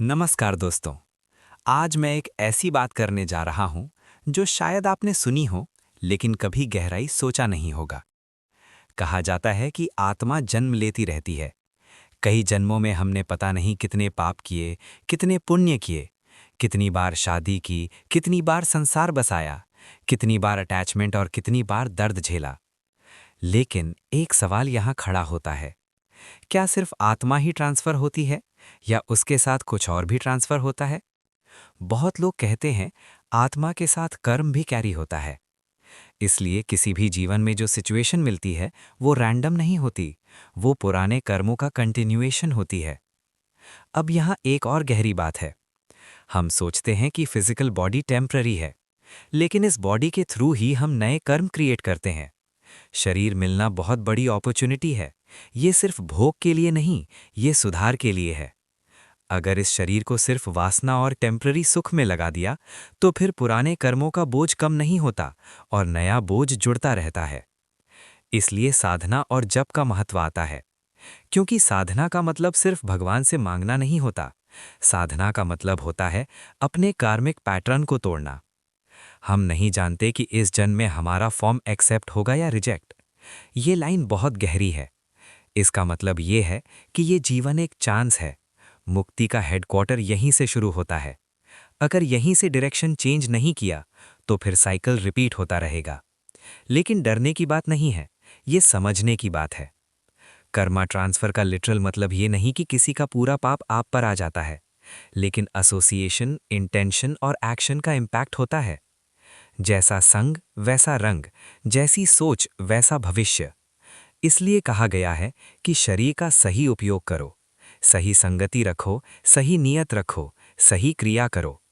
नमस्कार दोस्तों। आज मैं एक ऐसी बात करने जा रहा हूं जो शायद आपने सुनी हो, लेकिन कभी गहराई सोचा नहीं होगा। कहा जाता है कि आत्मा जन्म लेती रहती है। कई जन्मों में हमने पता नहीं कितने पाप किए, कितने पुण्य किए, कितनी बार शादी की, कितनी बार संसार बसाया, कितनी बार अटैचमेंट और कितनी बार दर्द झेला। लेकिन एक सवाल यहाँ खड़ा होता है, क्या सिर्फ आत्मा ही ट्रांसफर होती है या उसके साथ कुछ और भी ट्रांसफर होता है? बहुत लोग कहते हैं आत्मा के साथ कर्म भी कैरी होता है। इसलिए किसी भी जीवन में जो सिचुएशन मिलती है वो रैंडम नहीं होती, वो पुराने कर्मों का कंटिन्यूएशन होती है। अब यहाँ एक और गहरी बात है। हम सोचते हैं कि फिजिकल बॉडी टेम्पररी है, लेकिन इस बॉडी के थ्रू ही हम नए कर्म क्रिएट करते हैं। शरीर मिलना बहुत बड़ी अपॉर्चुनिटी है। ये सिर्फ भोग के लिए नहीं, ये सुधार के लिए है। अगर इस शरीर को सिर्फ वासना और टेम्पररी सुख में लगा दिया, तो फिर पुराने कर्मों का बोझ कम नहीं होता और नया बोझ जुड़ता रहता है। इसलिए साधना और जप का महत्व आता है, क्योंकि साधना का मतलब सिर्फ भगवान से मांगना नहीं होता। साधना का मतलब होता है अपने कार्मिक पैटर्न को तोड़ना। हम नहीं जानते कि इस जन्म में हमारा फॉर्म एक्सेप्ट होगा या रिजेक्ट। ये लाइन बहुत गहरी है। इसका मतलब ये है कि ये जीवन एक चांस है। मुक्ति का हेडक्वार्टर यहीं से शुरू होता है। अगर यहीं से डायरेक्शन चेंज नहीं किया, तो फिर साइकिल रिपीट होता रहेगा। लेकिन डरने की बात नहीं है, ये समझने की बात है। कर्मा ट्रांसफर का लिटरल मतलब ये नहीं कि किसी का पूरा पाप आप पर आ जाता है, लेकिन एसोसिएशन, इंटेंशन और एक्शन का इम्पैक्ट होता है। जैसा संग वैसा रंग, जैसी सोच वैसा भविष्य। इसलिए कहा गया है कि शरीर का सही उपयोग करो, सही संगति रखो, सही नियत रखो, सही क्रिया करो।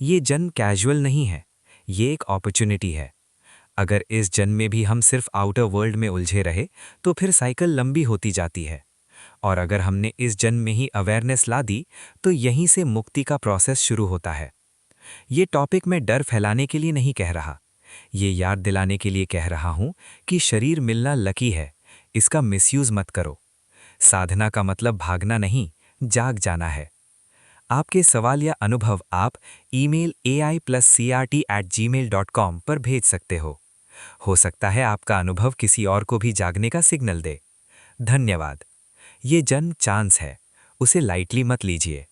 ये जन्म कैजुअल नहीं है, ये एक अपॉर्चुनिटी है। अगर इस जन्म में भी हम सिर्फ आउटर वर्ल्ड में उलझे रहे, तो फिर साइकिल लंबी होती जाती है। और अगर हमने इस जन्म में ही अवेयरनेस ला दी, तो यहीं से मुक्ति का प्रोसेस शुरू होता है। ये टॉपिक मैं डर फैलाने के लिए नहीं कह रहा, ये याद दिलाने के लिए कह रहा हूं कि शरीर मिलना लकी है, इसका मिसयूज मत करो। साधना का मतलब भागना नहीं, जाग जाना है। आपके सवाल या अनुभव आप ईमेल ai+crt@gmail.com पर भेज सकते हो सकता है आपका अनुभव किसी और को भी जागने का सिग्नल दे। धन्यवाद। ये जन्म चांस है, उसे लाइटली मत लीजिए।